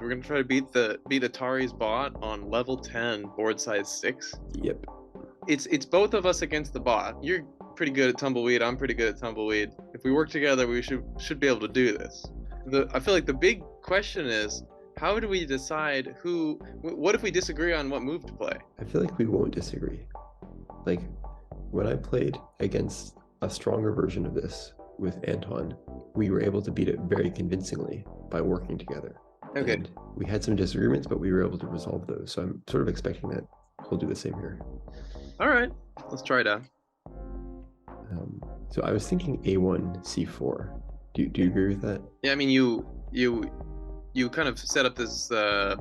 We're gonna try to beat Atari's bot on level 10, board size 6. Yep. It's both of us against the bot. You're pretty good at tumbleweed. I'm pretty good at tumbleweed. If we work together, we should be able to do this. I feel like the big question is, how do we decide who? What if we disagree on what move to play? I feel like we won't disagree. Like, when I played against a stronger version of this with Anton, we were able to beat it very convincingly by working together. Okay. And we had some disagreements, but we were able to resolve those. So I'm sort of expecting that we'll do the same here. All right, let's try it out. So I was thinking A1, C4. Do you agree with that? Yeah, I mean, you kind of set up this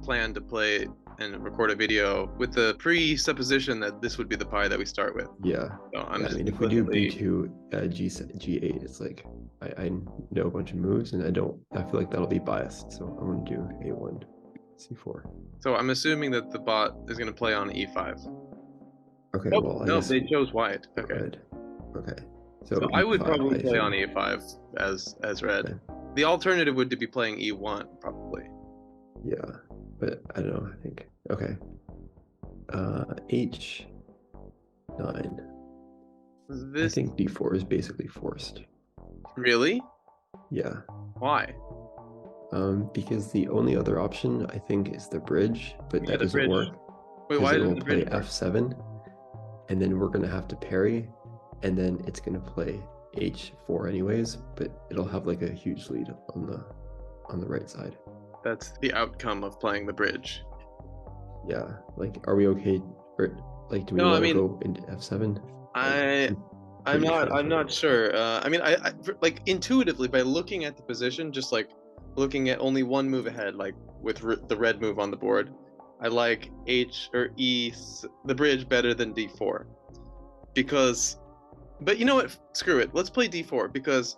plan to play and record a video with the presupposition that this would be the pie that we start with. Yeah. So I mean, if we do B2, G8, it's like I know a bunch of moves, and I feel like that'll be biased. So I'm going to do A1, C4. So I'm assuming that the bot is going to play on E5. Okay. Nope, well, no, they chose white. Okay. Red. Okay. So I would probably play on E5 as red. Okay. The alternative would be playing E1 probably. Yeah, but I don't know. I think okay. H9. I think D4 is basically forced. Really? Yeah. Why? Because the only other option I think is the bridge, but that doesn't work. Wait, why doesn't the play F7, and then we're gonna have to parry, and then it's gonna play H4 anyways, but it'll have like a huge lead on the right side. That's the outcome of playing the bridge. Yeah, like, are we okay? Or like, do we want to go into F7? I'm not sure. I mean, I like intuitively by looking at the position, just like looking at only one move ahead, like with the red move on the board, I like H or E, the bridge, better than D4, because. But you know what? Screw it. Let's play D4 because,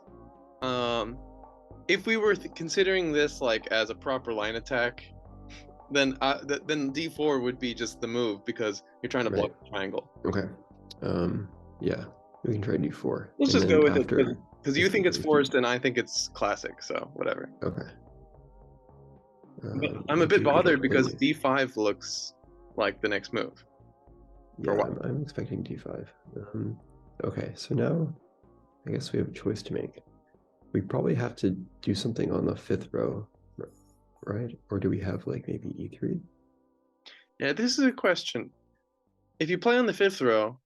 if we were considering this like as a proper line attack, then D4 would be just the move because you're trying to block the triangle. Okay. Yeah, we can try D4. Let's just go with it because you think it's forced and I think it's classic. So whatever. Okay. I'm a bit bothered because D5 looks like the next move. Yeah, I'm expecting D5. Okay, so now I guess we have a choice to make. We probably have to do something on the 5th row, right? Or do we have like maybe E3? Yeah, this is a question. If you play on the 5th row,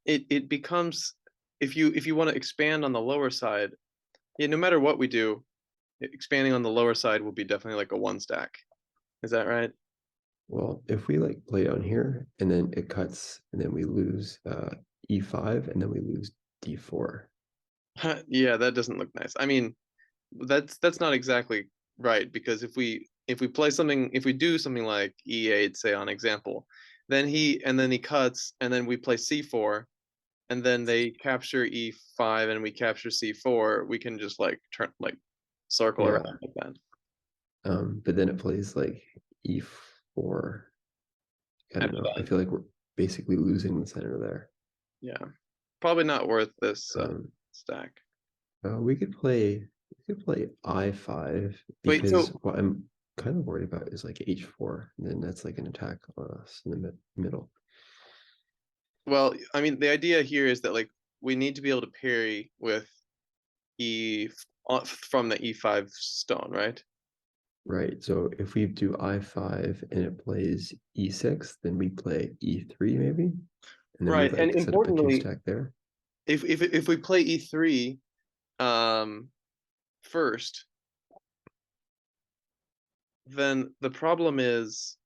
it becomes, if you want to expand on the lower side, yeah, no matter what we do, expanding on the lower side will be definitely like a 1 stack. Is that right? Well, if we like play down here and then it cuts and then we lose E5 and then we lose D4. Yeah, that doesn't look nice. I mean, that's not exactly right, because if we play something, if we do something like E8, say on example, then he cuts and then we play C4 and then they capture E5 and we capture C4, we can just like turn like circle around like that. But then it plays like E4. I don't know. I feel like we're basically losing the center there. Yeah, probably not worth this stack. We could play I5 because what I'm kind of worried about is like H4, and then that's like an attack on us in the middle. Well, I mean, the idea here is that like we need to be able to parry with E from the E5 stone, right? Right. So if we do I5 and it plays E6, then we play E3 maybe. And then right, and importantly, stack there. If we play E3 first, then the problem is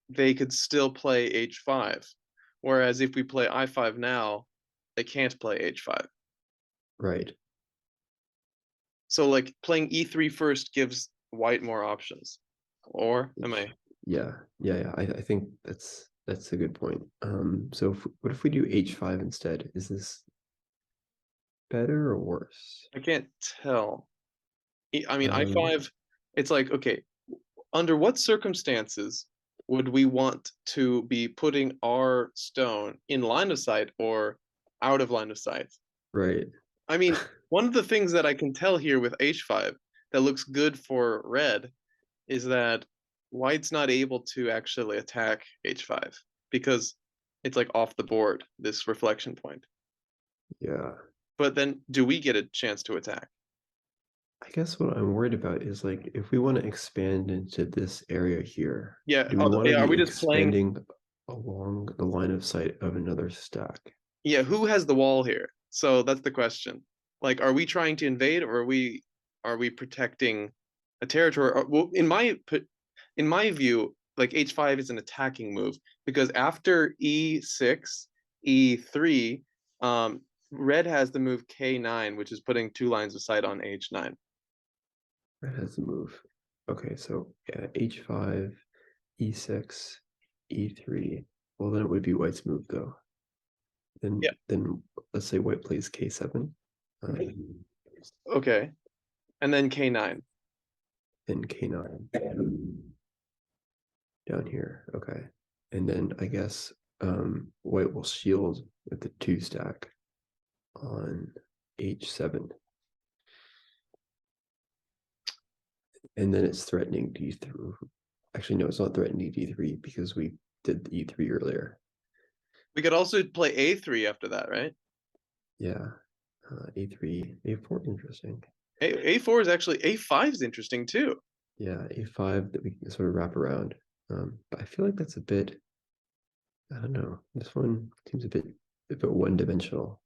they could still play H5. Whereas if we play I5 now, they can't play H5. Right. So like playing E3 first gives white more options. Or am I? Yeah. I think that's a good point. So what if we do H5 instead? Is this better or worse? I can't tell. I mean, I5, it's like, okay, under what circumstances would we want to be putting our stone in line of sight or out of line of sight? Right. I mean, one of the things that I can tell here with H5 that looks good for red is that white's not able to actually attack h5 because it's like off the board, this reflection point. Yeah. But then do we get a chance to attack? I guess what I'm worried about is like if we want to expand into this area here, Yeah. do we want to Yeah, are be we just playing? expanding along the line of sight of another stack? Yeah, who has the wall here? So that's the question. Like, are we trying to invade, or are we protecting a territory? Well, in my view, like h5 is an attacking move because after e6, e3, red has the move k9, which is putting 2 lines of sight on h9. That has the move. Okay, so yeah, h5, e6, e3. Well, then it would be white's move though. Yeah. Then let's say white plays k7. Okay. And then k9. Then k9 down here. Okay, and then I guess white will shield with the 2 stack on h7. And then it's threatening d3. Actually, no, it's not threatening d3 because we did the e3 earlier. We could also play a3 after that, right? Yeah, a3, a4, interesting. A4 is actually, a5 is interesting too. Yeah, a5 that we can sort of wrap around. But I feel like that's a bit, I don't know, this one seems a bit one-dimensional.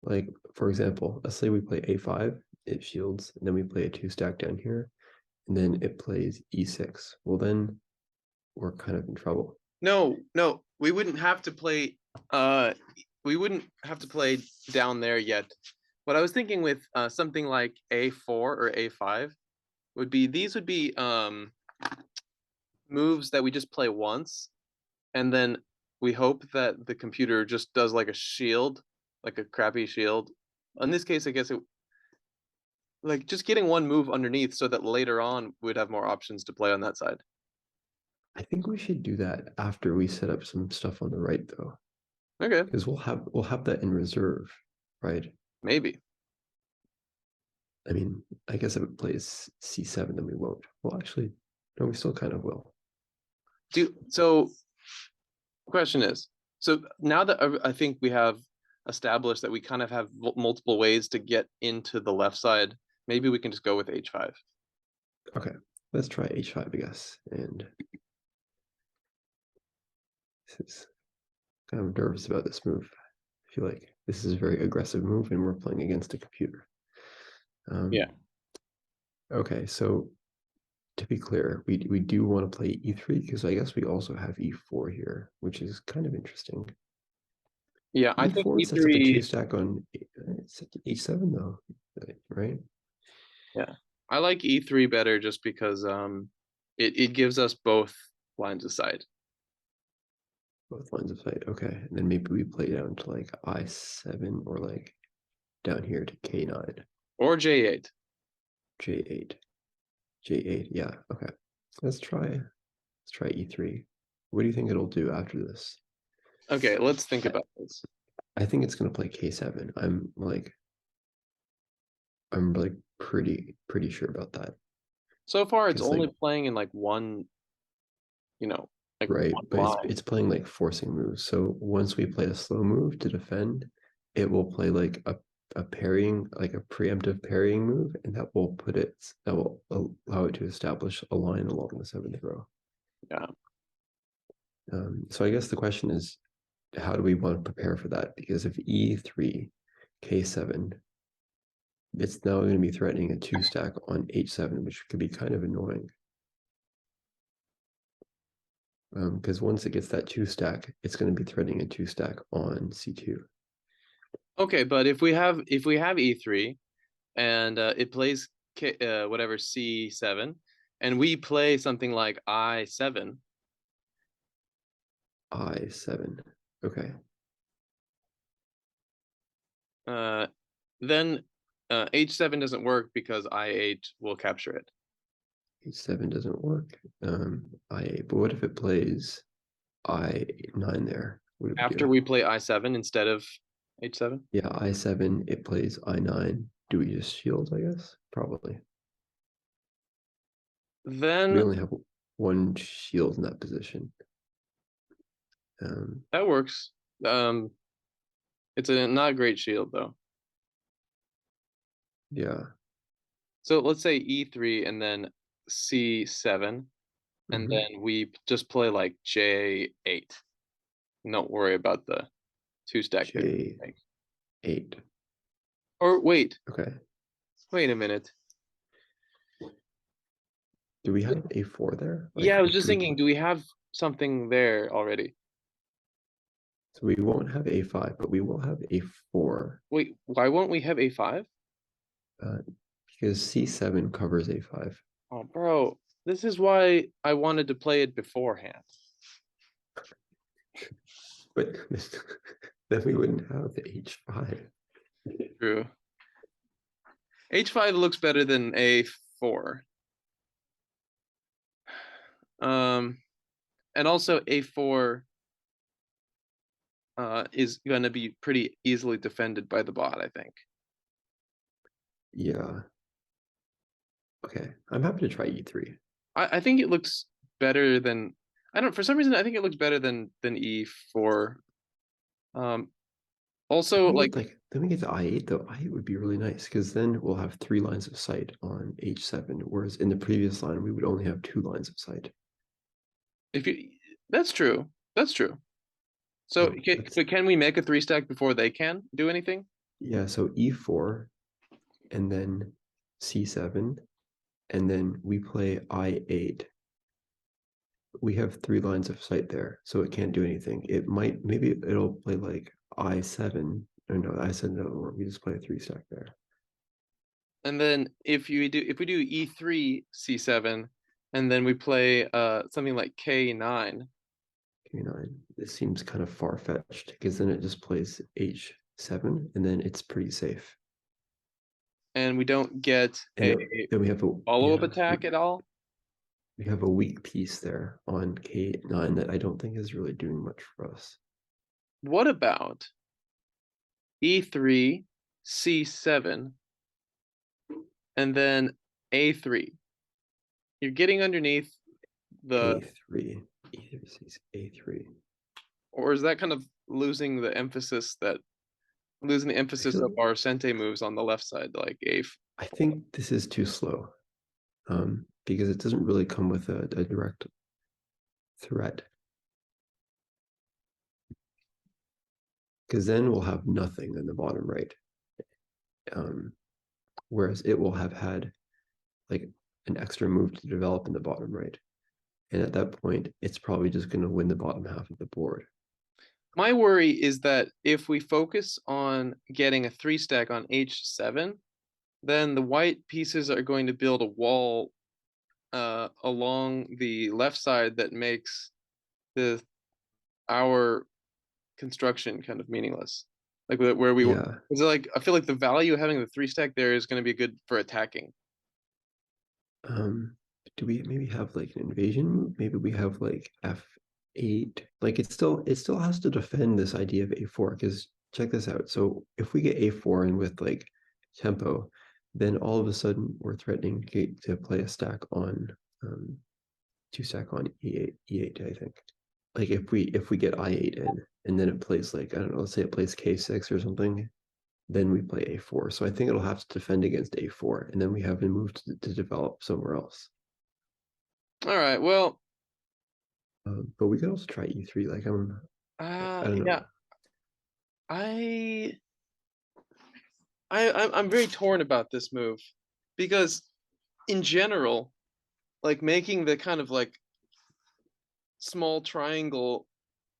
Like, for example, let's say we play a5, it shields, and then we play a 2 stack down here, and then it plays e6. Well, then we're kind of in trouble. No, we wouldn't have to play down there yet. What I was thinking with something like a4 or a5 would be these would be moves that we just play once, and then we hope that the computer just does like a shield, like a crappy shield. In this case, I guess it like just getting one move underneath so that later on we'd have more options to play on that side. I think we should do that after we set up some stuff on the right, though, Okay, because we'll have that in reserve, right? maybe. I mean, I guess if it plays c7, then we won't. Well, actually, no, we still kind of will. So question is, so now that I think we have established that we kind of have multiple ways to get into the left side, maybe we can just go with h5. Okay, let's try h5, I guess. And this is kind of nervous about this move. I feel like this is a very aggressive move, and we're playing against a computer. Yeah. Okay, so to be clear, we do want to play e3 because I guess we also have e4 here, which is kind of interesting. Yeah, I think e4 sets up the 2 e3. stack on e7 though, right? Yeah, I like e3 better just because it gives us both lines of sight. Both lines of sight. Okay, and then maybe we play down to like I7 or like down here to K9. Or J8. J8. J8, yeah, okay. Let's try E3. What do you think it'll do after this? Okay, let's think about this. I think it's gonna play K7. I'm like pretty sure about that. So far it's only like, playing in like one, like right, one but line. it's playing like forcing moves. So once we play a slow move to defend, it will play like a parrying, like a preemptive parrying move, and that will allow it to establish a line along the 7th row. Yeah. So I guess the question is, how do we want to prepare for that? Because if E3, K7, it's now going to be threatening a 2 stack on H7, which could be kind of annoying. Because once it gets that 2 stack, it's going to be threatening a 2 stack on C2. Okay, but if we have E3 and it plays whatever C7, and we play something like I7. I7. Okay. Then H7 doesn't work because I8 will capture it. H7 doesn't work. I8. But what if it plays I9 there? After we play I7 instead of H7? Yeah, I7, it plays I9. do we just shield, I guess? Probably. We Then only have one shield in that position. that works. It's a not great shield though. Yeah. So let's say E3 and then C7, and Mhm. then we just play like J8. Don't worry about the two stack that we make. J8. Or wait, Okay. wait a minute. Do we have A4 there? Yeah, Like, I or was just do we? thinking, do we have something there already? So we won't have A5, but we will have A4 Wait, why won't we have A5? uh, because C7 covers A5. Oh, bro, this is why I wanted to play it beforehand. But then we wouldn't have the H5. True. H5 looks better than A4. And also A4 is going to be pretty easily defended by the bot, I think. Yeah. Okay. I'm happy to try E3. I think it looks better than I don't for some reason I think it looks better than E4. Um, also like Then we get to I8 though. I8 would be really nice because then we'll have 3 lines of sight on H7, whereas in the previous line we would only have 2 lines of sight. if you that's true. That's true. So but can we make a three stack before they can do anything? Yeah, so E4 and then C7 and then we play I8. We have 3 lines of sight there, so it can't do anything. Maybe it'll play like I7. Or no, I7 no, we just play a 3 stack there. And then if we do E3 C7 and then we play something like K9. K9. This seems kind of far-fetched because then it just plays H7 and then it's pretty safe. And we don't get And then we have a follow-up attack at all. We have a weak piece there on K9 that I don't think is really doing much for us. What about E3 C7 and then A3? You're getting underneath the A3. A3. or is that kind of losing the emphasis of our Sente moves on the left side, like A? I think this is too slow. Because it doesn't really come with a direct threat. Because then we'll have nothing in the bottom right. Whereas it will have had like an extra move to develop in the bottom right. And at that point, it's probably just going to win the bottom half of the board. My worry is that if we focus on getting a three stack on H7, then the white pieces are going to build a wall along the left side that makes our construction kind of meaningless. Like where we is it like I feel like the value of having the three stack there is going to be good for attacking. Do we maybe have like an invasion move? Maybe we have like F8. Like it still has to defend this idea of A4 because check this out. So if we get A4 and with like tempo, then all of a sudden we're threatening to play a stack on 2 stack on E8, I think. Like if we get I8 in and then it plays like, I don't know, let's say it plays K6 or something, then we play A4. So I think it'll have to defend against A4 and then we have to move to develop somewhere else. All right, well, but we could also try E3. Like I don't know. I'm very torn about this move because in general, like making the kind of like small triangle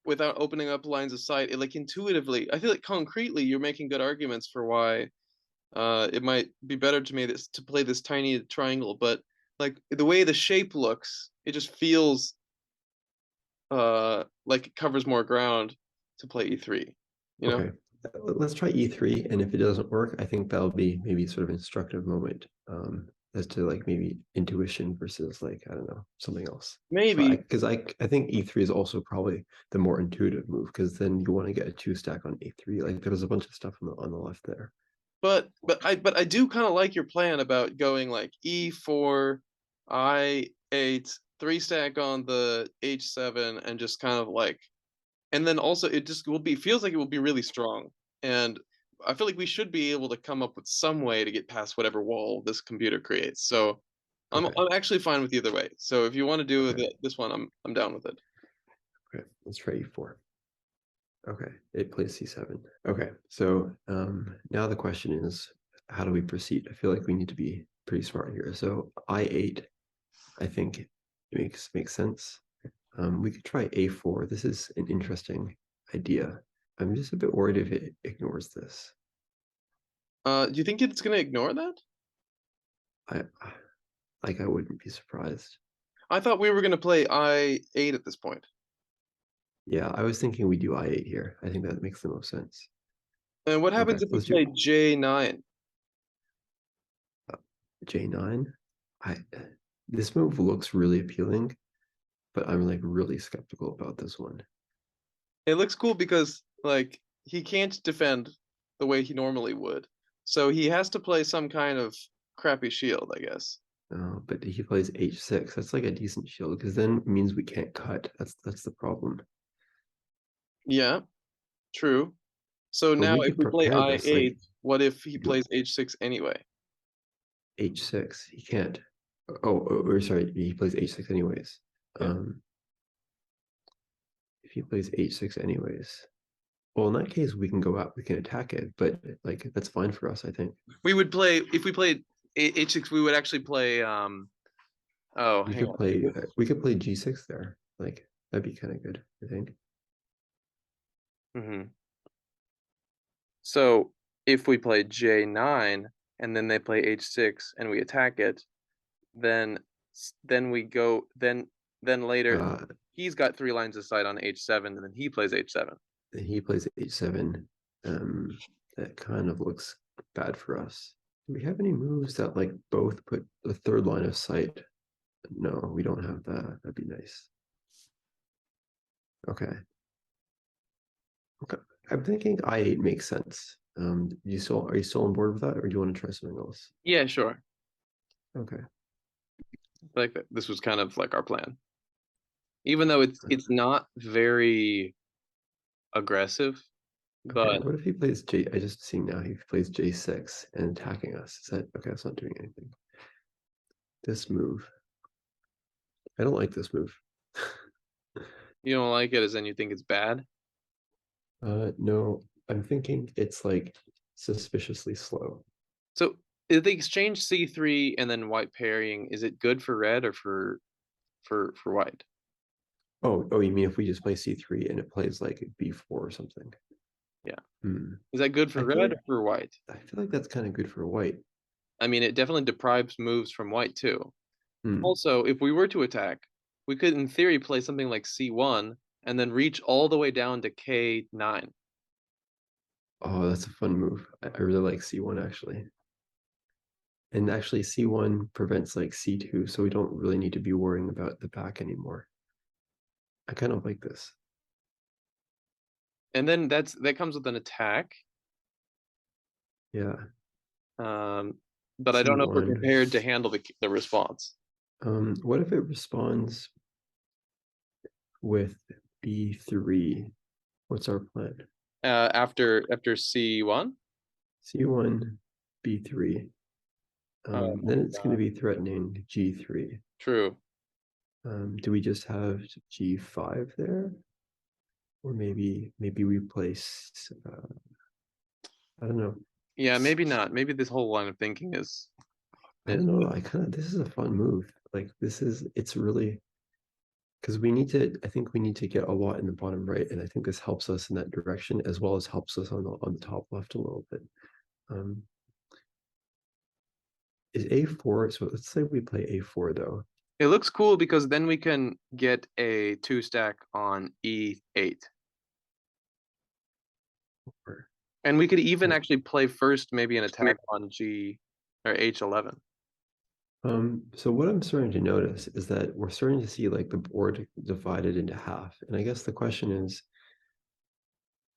without opening up lines of sight, like intuitively, I feel like concretely you're making good arguments for why it might be better to me to play this tiny triangle, but like the way the shape looks, it just feels like it covers more ground to play E3. You know? Okay, let's try E3, and if it doesn't work, I think that'll be maybe sort of an instructive moment as to like maybe intuition versus like I don't know something else. Maybe because I think E3 is also probably the more intuitive move because then you want to get a 2 stack on A3. Like there was a bunch of stuff on the left there. But I do kind of like your plan about going like E4, I8, three stack on the H7, and just kind of like, and then also it just will be feels like it will be really strong. And I feel like we should be able to come up with some way to get past whatever wall this computer creates. So Okay. I'm actually fine with either way. So if you want to do Okay. this one, I'm down with it. Okay. Let's try E4. Okay. It plays C7. Okay. So now the question is, how do we proceed? I feel like we need to be pretty smart here. So I8, I think it makes sense. We could try A4. This is an interesting idea. I'm just a bit worried if it ignores this. Do you think it's gonna ignore that? I I wouldn't be surprised. I thought we were gonna play I8 at this point. Yeah, I was thinking we do I8 here. I think that makes the most sense. And what Okay, happens if we let's do play J9? J9. I this move looks really appealing, but I'm like really skeptical about this one. It looks cool because like he can't defend the way he normally would. So he has to play some kind of crappy shield, I guess. But he plays H6. That's like a decent shield because then it means we can't cut. That's the problem. Yeah, true. So But now we if could we play prepare this like I8, what if he plays H6 anyway? H6. He can't. Or sorry, he plays H6 anyways. Yeah. If he plays H6 anyways, well, in that case, we can go out, we can attack it, but like that's fine for us, I think. We would play if we played H6, we would actually play oh, We hang could on. play G6 there. Like that'd be kind of good, I think. Hmm. So if we play J9 and then they play H6 and we attack it, then then we go then later Uh, he's got three lines of sight on H7 and then he plays H7. he plays H7. That kind of looks bad for us. Do we have any moves that like both put the third line of sight? No, we don't have that. That'd be nice. Okay. Okay. I'm thinking I8 makes sense. Are you still on board with that, or do you want to try something else? Yeah, sure. Okay. Like this was kind of like our plan. Even though it's not very aggressive, Okay. but What if he plays J? I just see now he plays J6 and attacking us. Is that okay? That's not doing anything. This move. I don't like this move. you don't like it as in you think it's bad. No, I'm thinking it's like suspiciously slow. So if they exchange C3 and then white parrying, is it good for red or for white? Oh, you mean if we just play C3 and it plays like B4 or something? Yeah. Hmm. Is that good for I feel red like or for white? that's kind of good for white. I mean, it definitely deprives moves from white too. Hmm. Also, if we were to attack, we could in theory play something like C1 and then reach all the way down to K9. Oh, that's a fun move. I really like C1 actually. And actually C1 prevents like C2, so we don't really need to be worrying about the back anymore. I kind of like this. And then that comes with an attack. Yeah. But I don't know if we're C1. prepared to handle the response. What if it responds with B3? What's our plan? After C1? C1, B3. Oh Then it's going to God. be threatening G3. True. Do we just have G5 there? Or maybe we place, I don't know. Yeah, maybe not. Maybe this whole line of thinking I don't know. This is a fun move. Like it's really, because I think we need to get a lot in the bottom right. And I think this helps us in that direction as well as helps us on the top left a little bit. Um, is A4, so let's say we play A4 though. It looks cool because then we can get a two stack on E8. And we could even actually play first maybe an attack on G or H11. So what I'm starting to notice is that we're starting to see like the board divided into half. And I guess the question is,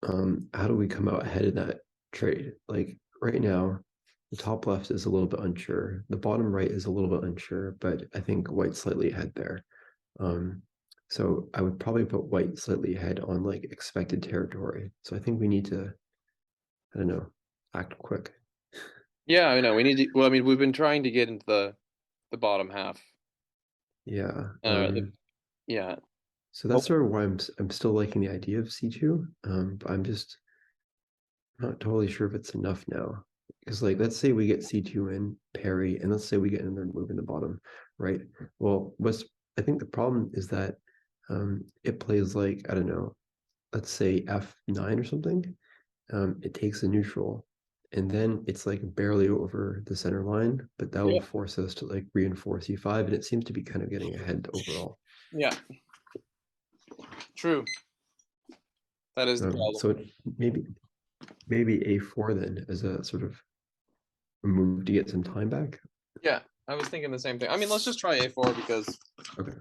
how do we come out ahead in that trade? Like right now, the top left is a little bit unsure. The bottom right is a little bit unsure, but I think white's slightly ahead there. So I would probably put white slightly ahead on like expected territory. So I think we need to, I don't know, act quick. Yeah, I know. We need to. Well, I mean, we've been trying to get into the bottom half. Yeah. Yeah. So that's sort of why I'm still liking the idea of C2. But I'm just not totally sure if it's enough now. Because like let's say we get C2 in, parry, and let's say we get another move in the bottom, right? Well, I think the problem is that it plays like, I don't know, let's say F9 or something. It takes a neutral, and then it's like barely over the center line, but that will Yeah. force us to like reinforce E5, and it seems to be kind of getting ahead overall. Yeah. True. That is the problem. So maybe A4 then as a sort of move to get some time back. Yeah, I was thinking the same thing. I mean, let's just try A4 because Okay.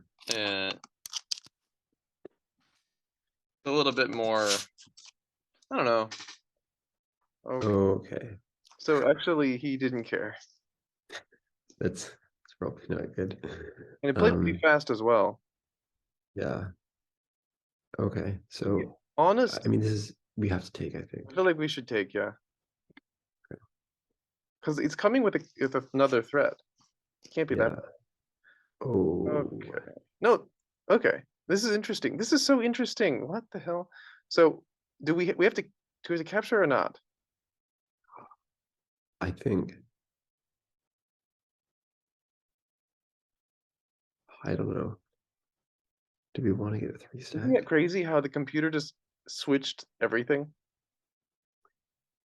A little bit more. I don't know. Okay. Okay. So actually, he didn't care, That's probably not good. and he played pretty fast as well. Yeah. Okay. So Honest, I mean, we have to take, I think. I feel like we should take, yeah, Okay. because it's coming with another threat. It can't be Yeah. that. Oh. Okay. No. Okay. This is interesting. This is so interesting. What the hell? So, do we have to capture or not? I think. I don't know. Do we want to get a 3-stack? Isn't it crazy how the computer just switched everything?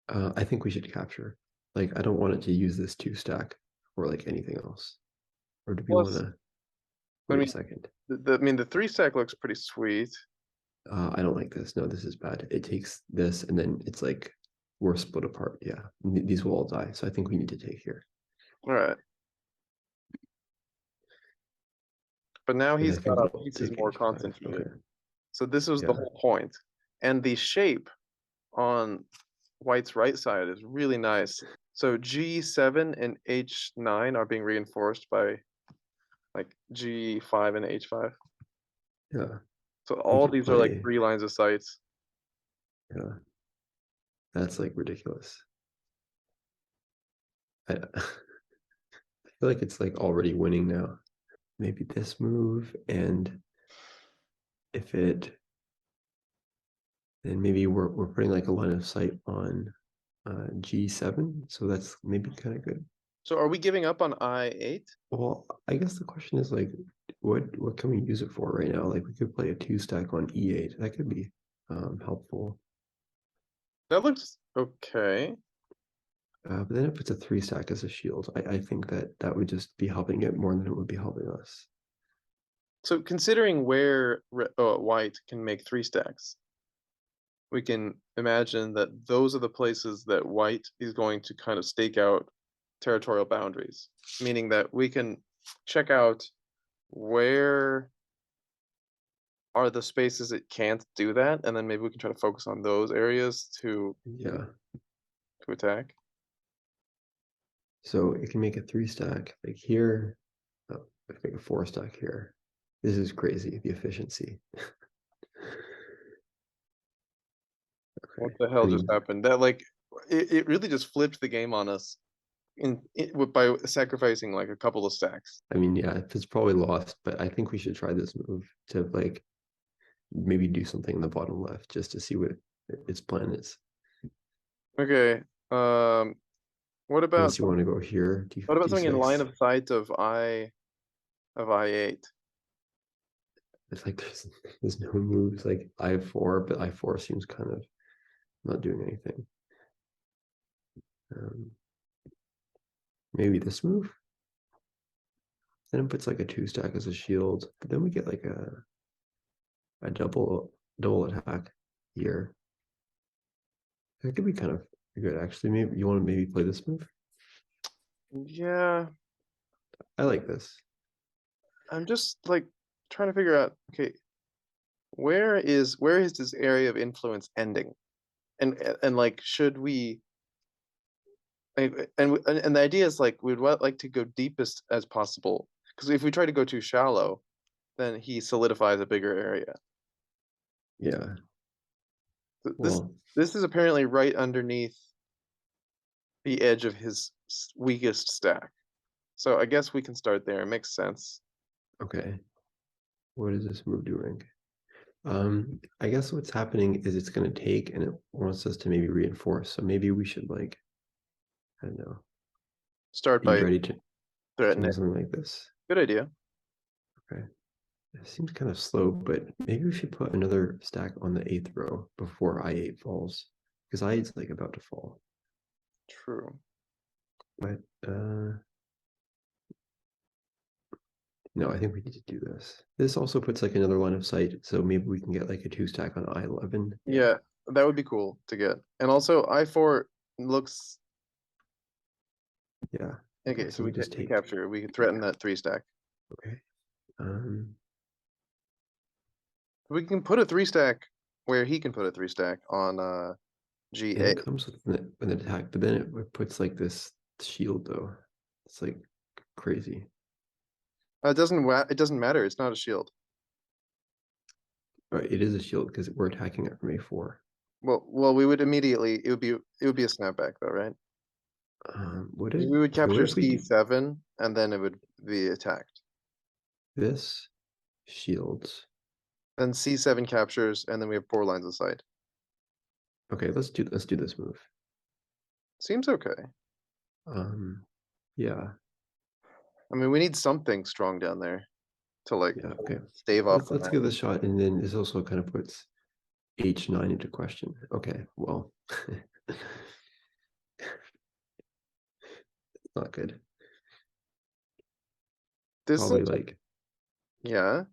I think we should capture. Like, I don't want it to use this 2-stack or like anything else. Or do we want Plus, to I wait mean, a second? the 3-stack looks pretty sweet. I don't like this. No, this is bad. It takes this and then it's like we're split apart. Yeah, these will all die. So I think we need to take here. All right. But now And he's I think got our we'll pieces take more H5. concentrated. Okay. So this was the Yeah. whole point. And the shape on white's right side is really nice. So G7 and H9 are being reinforced by like G5 and H5. Yeah. So all these are like play. 3 lines of sights. Yeah. That's like ridiculous. I feel like it's like already winning now. Maybe this move, and if it, then maybe we're putting like a line of sight on G7, so that's maybe kind of good. So are we giving up on I8? Well, I guess the question is like, what can we use it for right now? Like we could play a 2-stack on E8. That could be helpful. That looks okay. But then if it's a 3-stack as a shield, I think that would just be helping it more than it would be helping us. So considering where white can make 3 stacks, we can imagine that those are the places that white is going to kind of stake out territorial boundaries, meaning that we can check out where are the spaces it can't do that, and then maybe we can try to focus on those areas to attack. So it can make a 3-stack like here. Oh, it can make a 4-stack here. This is crazy, the efficiency. Okay. What the hell just happened? That like it really just flipped the game on us by sacrificing like a couple of stacks. I mean, yeah, it's probably lost, but I think we should try this move to like maybe do something in the bottom left just to see what its plan is. Okay. What about Unless you want to go here? what about something in line D6? of sight of I8? It's like there's no moves like I4, but I4 seems kind of not doing anything. Maybe this move. Then it puts like a 2-stack as a shield, but then we get like a double attack here. That could be kind of good actually. Maybe you want to maybe play this move? Yeah. I like this. I'm just like trying to figure out, okay, where is this area of influence ending? And like should we And the idea is like we'd like to go deepest as possible because if we try to go too shallow, then he solidifies a bigger area. Yeah. This Well, this is apparently right underneath the edge of his weakest stack. So I guess we can start there. It makes sense. okay. What is this move doing? I guess what's happening is it's gonna take and it wants us to maybe reinforce. So maybe we should like, I don't know, Start be by ready to threatening doing it. something like this. Good idea. Okay. It seems kind of slow, but maybe we should put another stack on the 8th row before I8 falls. Because I8's like about to fall. True. But no, I think we need to do this. This also puts like another line of sight, so maybe we can get like a 2 stack on I11. Yeah, that would be cool to get. And also I4 looks Yeah. okay, so we we just can take. capture. We can threaten that 3 stack. Okay. We can put a 3 stack where he can put a 3 stack on And G8. it comes with an attack, but then it puts like this shield though. It's like crazy. It doesn't matter. It's not a shield. Right, it is a shield because we're attacking it from A4. Well, we would immediately. It would be a snapback though, right? Would 'Cause it? we would So what capture if we do C7 and then it would be attacked. this shields? Then C7 captures and then we have 4 lines of sight. Okay, let's do this move. Seems okay. Yeah, I mean, we need something strong down there to like yeah, okay. stave off the Let's give this a shot, and then this also kind of puts H9 into question. Okay, well, not good. This Probably looks like yeah.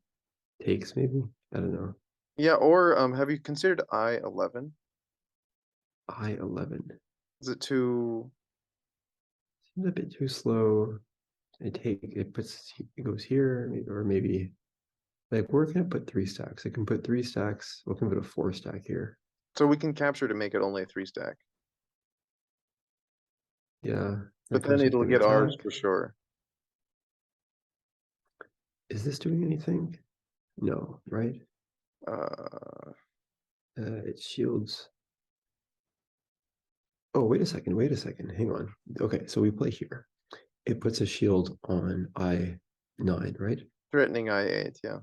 takes maybe. I don't know. Yeah, or have you considered I11? I11 Is it too seems a bit too slow. It goes here, or maybe like we're gonna put 3 stacks. It can put 3 stacks. We can put a 4 stack here. so we can capture to make it only a 3 stack. Yeah. But then it'll get ours for sure. Is this doing anything? No, right? Uh It shields. Oh, wait a second. Hang on. Okay, so we play here. It puts a shield on I9, right? threatening I8, yeah.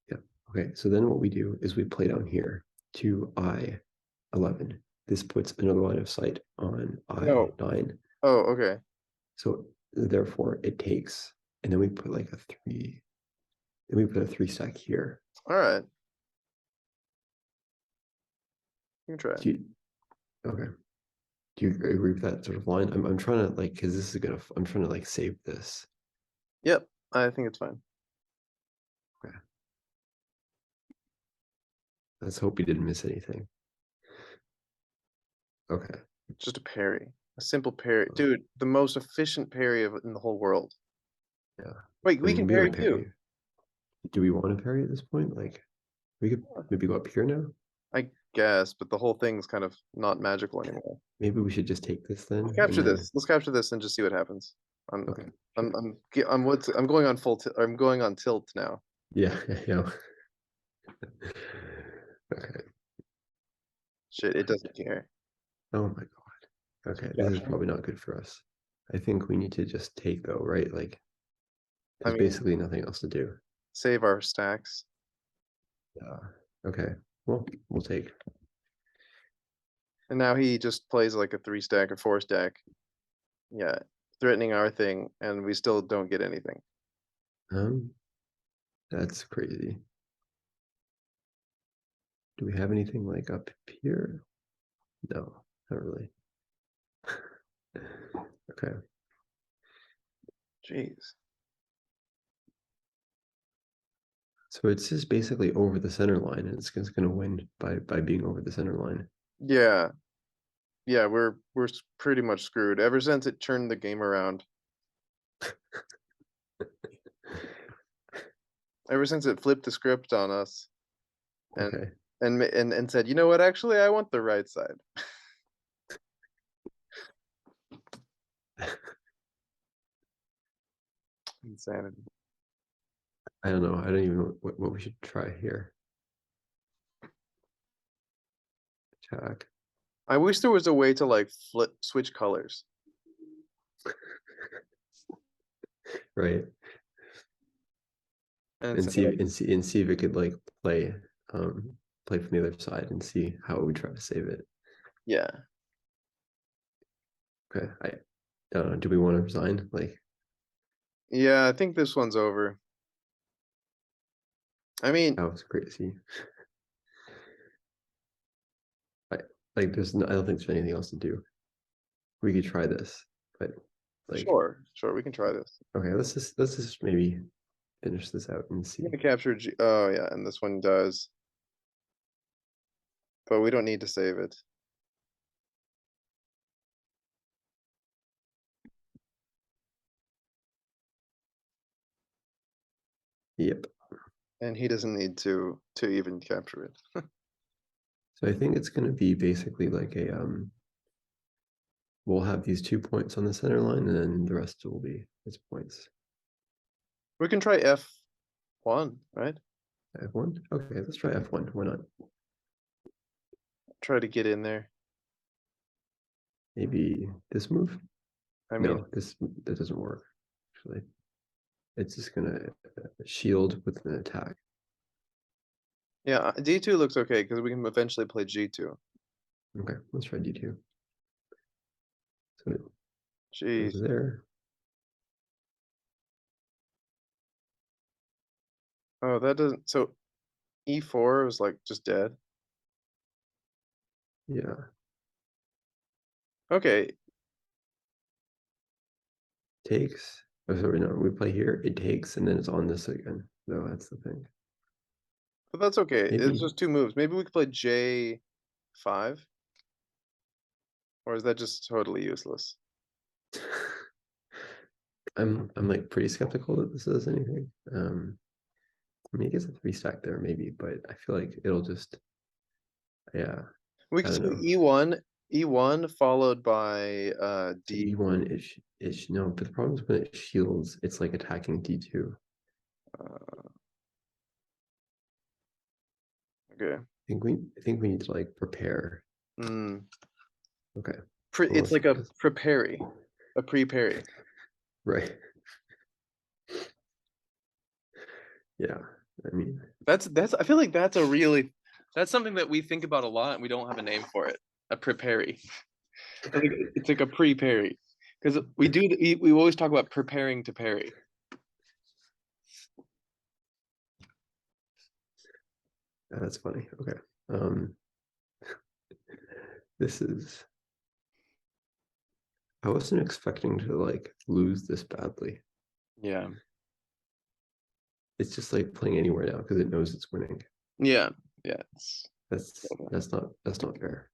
Yeah. Okay, so then what we do is we play down here to I11. This puts another line of sight on No. I9. Oh, okay. So therefore it takes, and then we put like a 3, then we put a 3 stack here. All right. You can try it. Okay. Do you agree with that sort of line? I'm trying to like, because this is I'm trying to like save this. Yep, I think it's fine. Okay. Let's hope we didn't miss anything. Okay. Just a parry. A simple parry. Dude, the most efficient parry in the whole world. Yeah. Wait, we can we have parry a parry. too. Do we want to parry at this point? Like, we could maybe go up here now. I guess, but the whole thing's kind of not magical anymore. Maybe we should just take this then. Let's capture this. Let's capture this and just see what happens. Okay. I'm going on I'm going on tilt now. Yeah. Yeah. Okay. Shit, it doesn't care. Oh my god. Okay, this is probably not good for us. I think we need to just take though, right? Like, there's basically nothing else to do. Save our stacks. Yeah. Okay. Well, we'll take. And now he just plays like a 3 stack or 4 stack. Yeah, threatening our thing, and we still don't get anything. That's crazy. Do we have anything like up here? No, not really. Okay. Jeez. So it's just basically over the center line, and it's going to win by being over the center line. Yeah. Yeah, we're pretty much screwed ever since it turned the game around. Ever since it flipped the script on us and Okay. and said, you know what, actually I want the right side. Insanity. I don't know. I don't even know what we should try here. Attack. I wish there was a way to like switch colors. Right. And see if it could like play from the other side and see how we try to save it. Yeah. Okay. I don't know. Do we want to resign? Like. Yeah, I think this one's over. I mean, that was crazy. I don't think there's anything else to do. We could try this, but like. Sure, we can try this. Okay, let's just maybe finish this out and see. I'm gonna capture G. Oh yeah, and this one does, but we don't need to save it. Yep. And he doesn't need to even capture it. So I think it's going to be basically like a we'll have these 2 points on the center line, and then the rest will be its points. We can try F1, right? F1? Okay, let's try F1. Why not? Try to get in there. Maybe this move? I mean, no, that doesn't work, actually. It's just going to shield with an attack. Yeah, D2 looks okay because we can eventually play G2. Okay, let's try D2. So Jeez. There. Oh, that doesn't. So E4 was like just dead. Yeah. Okay. Takes. Oh, sorry, no, we play here. It takes, and then it's on this again. No, that's the thing. But that's okay. Maybe. It's just 2 moves. Maybe we could play J5. Or is that just totally useless? I'm like pretty skeptical that this does anything. I mean, I guess a 3-stack there maybe, but I feel like it'll just, yeah. We can do E1 followed by D. E1 is no, but the problem is when it shields, it's like attacking D2. Okay. I think we need to like prepare. Okay. It's like a prepare, a pre-parry. Right. Yeah. I mean, that's I feel like that's something that we think about a lot and we don't have a name for it. A prepare. It's like a pre-parry. Because we always talk about preparing to parry. That's funny. Okay. This is, I wasn't expecting to like lose this badly. Yeah. It's just like playing anywhere now because it knows it's winning. Yeah. Yeah. That's not fair.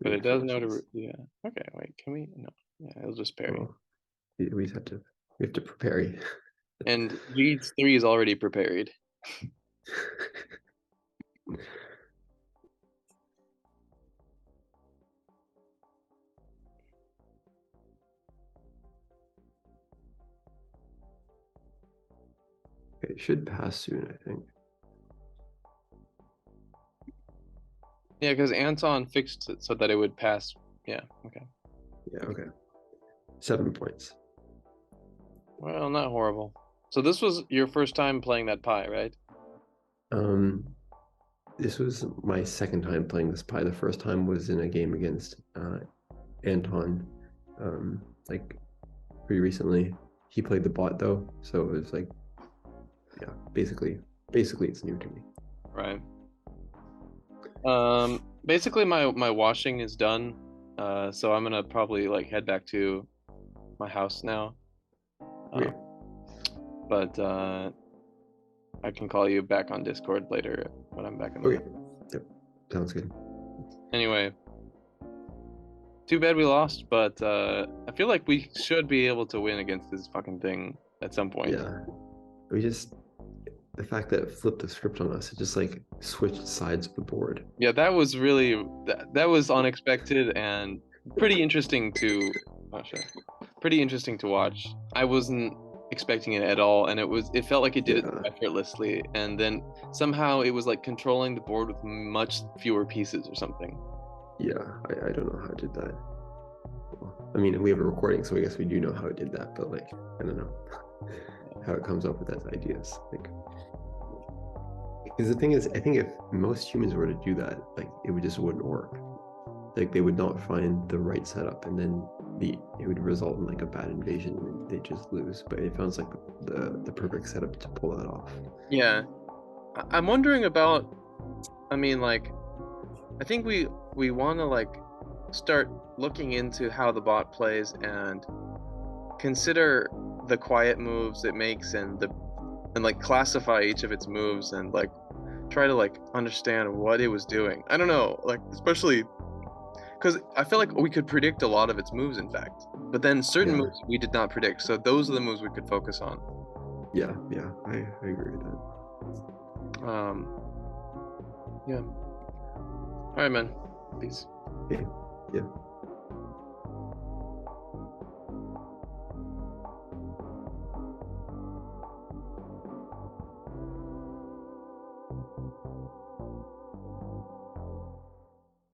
But it does know to, yeah. Okay, wait, can we? No. Yeah, it'll just parry. Well, we have to prepare. And G3 is already prepared. It should pass soon, I think. Yeah, because Anton fixed it so that it would pass. Yeah, okay. Yeah, okay. 7 points. Well, not horrible. So this was your first time playing that pie, right? This was my second time playing this pie. The first time was in a game against Anton, like pretty recently. He played the bot though, so it was like, yeah, basically it's new to me. Right. Basically my washing is done, so I'm gonna probably like head back to my house now. Okay. But I can call you back on Discord later when I'm back in the Okay. Yep. Sounds good. Anyway, too bad we lost, but I feel like we should be able to win against this fucking thing at some point. Yeah. The fact that it flipped the script on us, it just like switched sides of the board. Yeah, that was really that was unexpected, and pretty interesting to pretty interesting to watch. I wasn't expecting it at all, and it felt like it did it Yeah, effortlessly, and then somehow it was like controlling the board with much fewer pieces or something. yeah. I don't know how it did that. Well, I mean, we have a recording, so I guess we do know how it did that, but like, I don't know how it comes up with those ideas. Like, because the thing is, I think if most humans were to do that, like, it wouldn't work. Like, they would not find the right setup, and then it would result in like a bad invasion, and they just lose. But it sounds like the perfect setup to pull that off. Yeah, I'm wondering about. I mean, like, I think we want to like start looking into how the bot plays and consider the quiet moves it makes and like classify each of its moves and like try to like understand what it was doing. I don't know, like especially because I feel like we could predict a lot of its moves, in fact, but then certain Yeah, moves we did not predict. So those are the moves we could focus on. yeah, yeah. I agree with that. Um, yeah. All right, man. Peace. Okay, yeah.